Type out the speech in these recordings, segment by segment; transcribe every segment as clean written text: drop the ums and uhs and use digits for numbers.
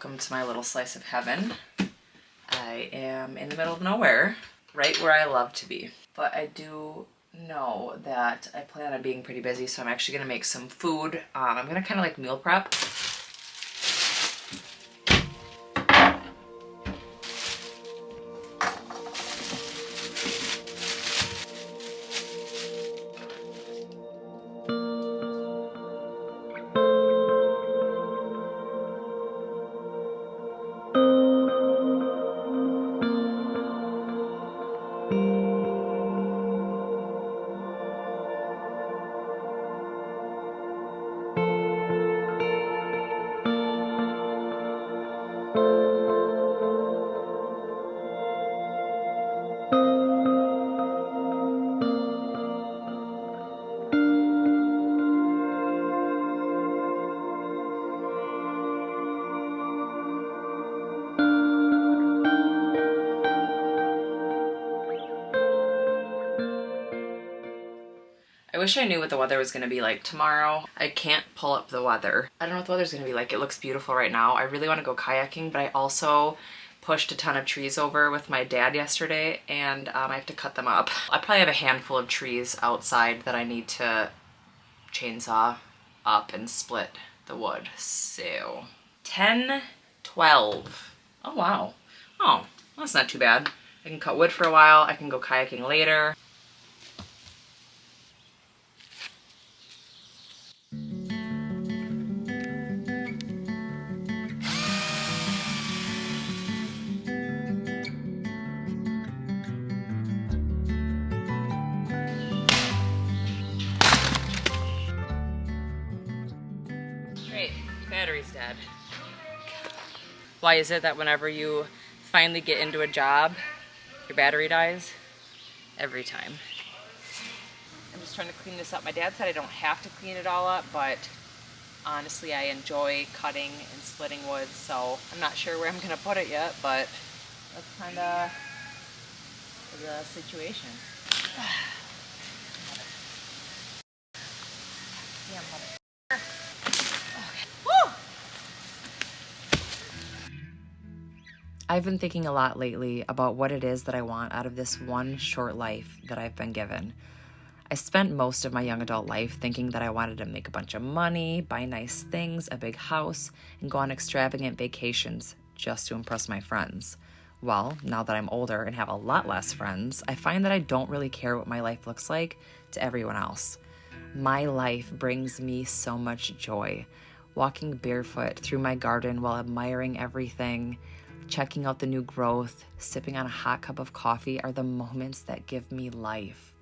welcome to my little slice of heaven. I am in the middle of nowhere, right where I love to be. But I do know that I plan on being pretty busy, so I'm actually gonna make some food. I'm gonna kind of like meal prep. I wish I knew what the weather was going to be like tomorrow. I can't pull up the weather. I don't know what the weather's going to be like. It looks beautiful right now. I really want to go kayaking, but I also pushed a ton of trees over with my dad yesterday, and I have to cut them up. I probably have a handful of trees outside that I need to chainsaw up and split the wood. So 10, 12. Oh wow. Oh, that's not too bad. I can cut wood for a while. I can go kayaking later. Great, battery's dead. Why is it that whenever you finally get into a job, your battery dies? Every time. I'm just trying to clean this up. My dad said I don't have to clean it all up, but honestly I enjoy cutting and splitting wood, so I'm not sure where I'm gonna put it yet, but that's kind of the situation. Damn, mother. Okay. Woo! I've been thinking a lot lately about what it is that I want out of this one short life that I've been given. I spent most of my young adult life thinking that I wanted to make a bunch of money, buy nice things, a big house, and go on extravagant vacations just to impress my friends. Well, now that I'm older and have a lot less friends, I find that I don't really care what my life looks like to everyone else. My life brings me so much joy. Walking barefoot through my garden while admiring everything, checking out the new growth, sipping on a hot cup of coffee are the moments that give me life.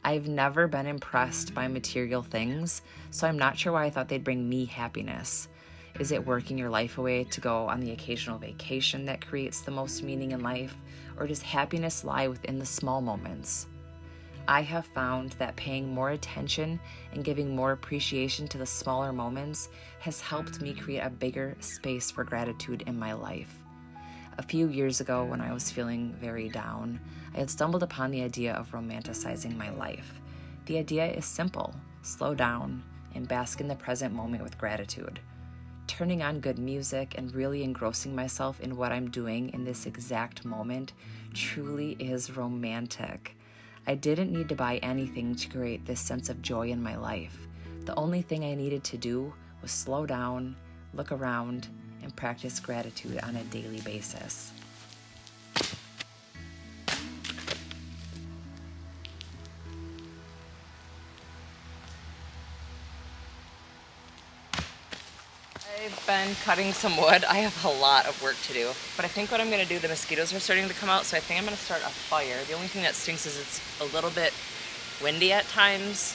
I've never been impressed by material things, so I'm not sure why I thought they'd bring me happiness. Is it working your life away to go on the occasional vacation that creates the most meaning in life, or does happiness lie within the small moments? I have found that paying more attention and giving more appreciation to the smaller moments has helped me create a bigger space for gratitude in my life. A few years ago, when I was feeling very down, I had stumbled upon the idea of romanticizing my life. The idea is simple: slow down and bask in the present moment with gratitude. Turning on good music and really engrossing myself in what I'm doing in this exact moment truly is romantic. I didn't need to buy anything to create this sense of joy in my life. The only thing I needed to do was slow down, look around, and practice gratitude on a daily basis. I've been cutting some wood. I have a lot of work to do, but I think what I'm going to do, the mosquitoes are starting to come out, so I think I'm going to start a fire. The only thing that stinks is it's a little bit windy at times,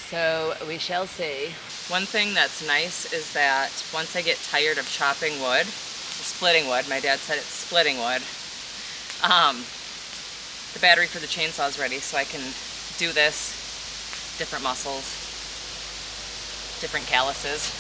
so we shall see. One thing that's nice is that once I get tired of chopping wood, splitting wood, my dad said it's splitting wood, the battery for the chainsaw is ready, so I can do this, different muscles, different calluses.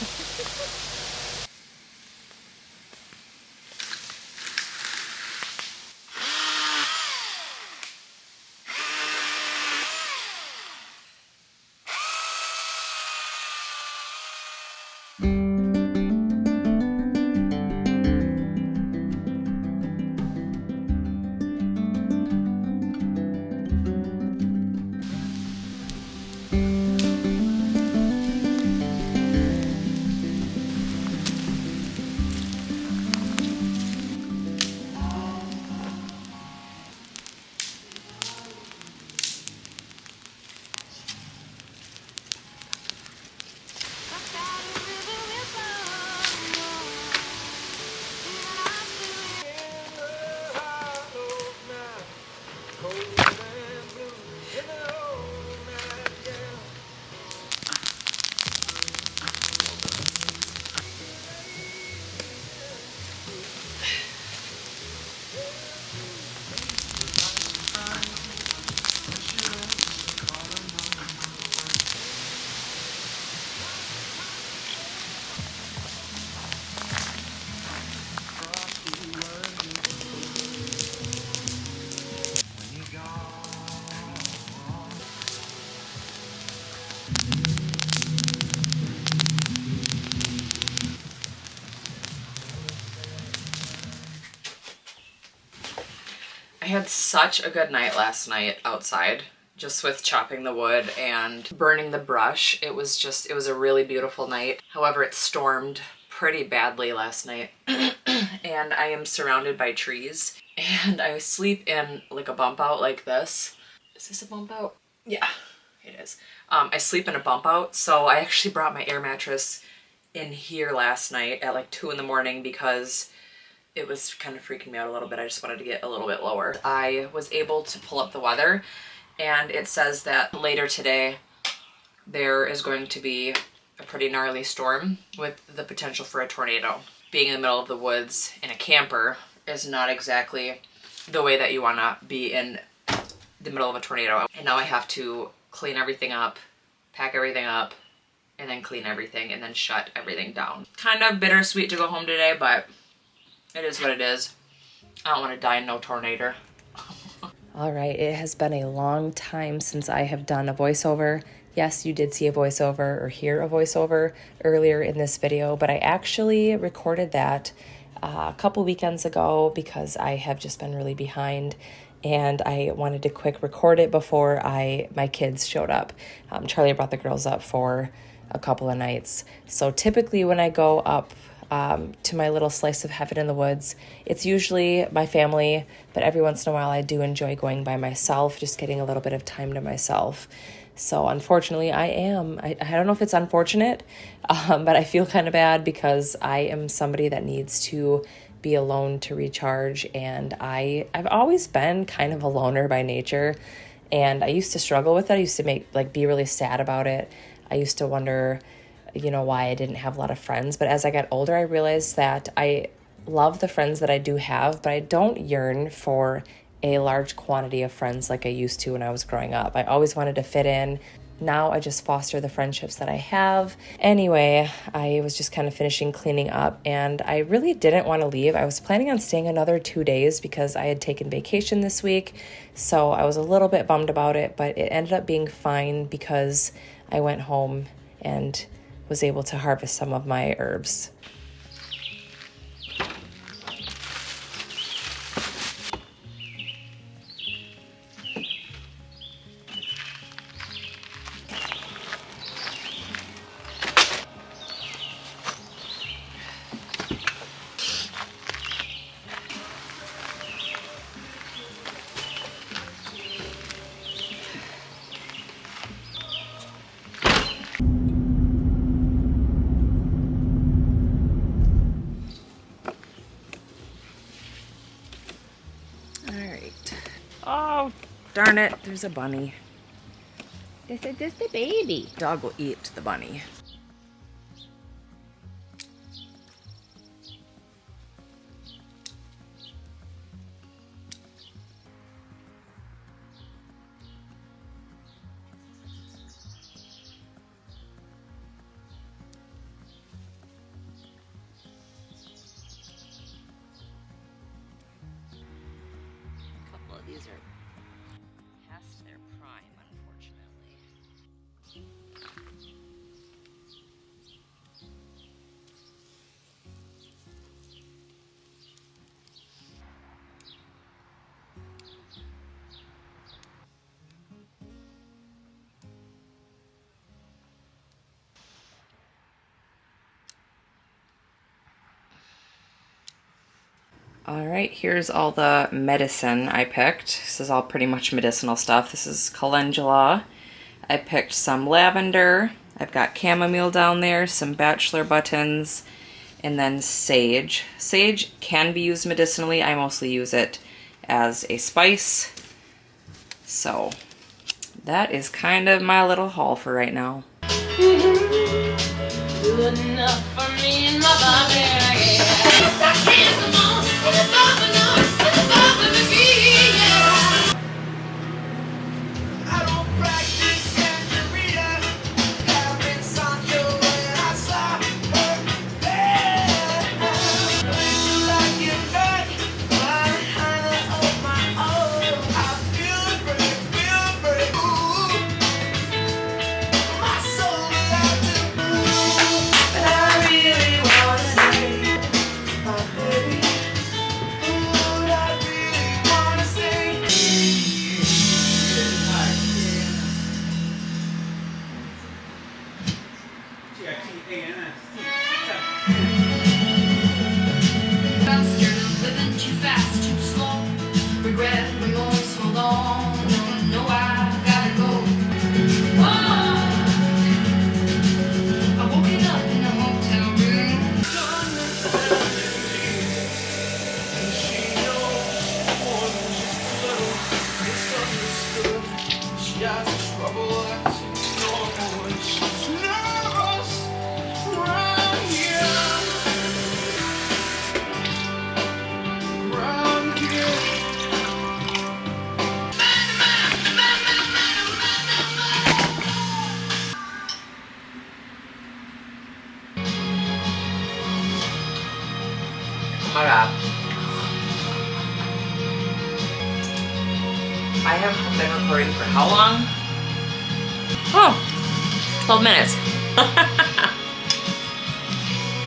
I had such a good night last night outside, just with chopping the wood and burning the brush. It was a really beautiful night. However, it stormed pretty badly last night and I am surrounded by trees and I sleep in like a bump out like this. Is this a bump out? Yeah, it is. I sleep in a bump out, so I actually brought my air mattress in here last night at like 2 in the morning because it was kind of freaking me out a little bit. I just wanted to get a little bit lower. I was able to pull up the weather and it says that later today there is going to be a pretty gnarly storm with the potential for a tornado. Being in the middle of the woods in a camper is not exactly the way that you want to be in the middle of a tornado. And now I have to clean everything up, pack everything up, and then clean everything and then shut everything down. Kind of bittersweet to go home today, but it is what it is. I don't want to die in no tornado. All right, it has been a long time since I have done a voiceover. Yes, you did see a voiceover or hear a voiceover earlier in this video, but I actually recorded that a couple weekends ago because I have just been really behind and I wanted to quick record it before my kids showed up. Charlie brought the girls up for a couple of nights. So typically when I go up to my little slice of heaven in the woods, it's usually my family, but every once in a while I do enjoy going by myself, just getting a little bit of time to myself. So unfortunately I don't know if it's unfortunate, but I feel kind of bad because I am somebody that needs to be alone to recharge, and I've always been kind of a loner by nature, and I used to struggle with it. I used to be really sad about it. I used to wonder, why I didn't have a lot of friends. But as I got older, I realized that I love the friends that I do have, but I don't yearn for a large quantity of friends like I used to when I was growing up. I always wanted to fit in. Now I just foster the friendships that I have. Anyway, I was just kind of finishing cleaning up and I really didn't want to leave. I was planning on staying another 2 days because I had taken vacation this week. So I was a little bit bummed about it, but it ended up being fine because I went home and was able to harvest some of my herbs. Oh, darn it, there's a bunny. This is just a baby. Dog will eat the bunny. These are past their prime, unfortunately. All right, here's all the medicine I picked. This is all pretty much medicinal stuff. This is calendula. I picked some lavender. I've got chamomile down there, some bachelor buttons, and then sage. Sage can be used medicinally. I mostly use it as a spice. So that is kind of my little haul for right now. Good enough for me and my I have been recording for how long? Oh, 12 minutes.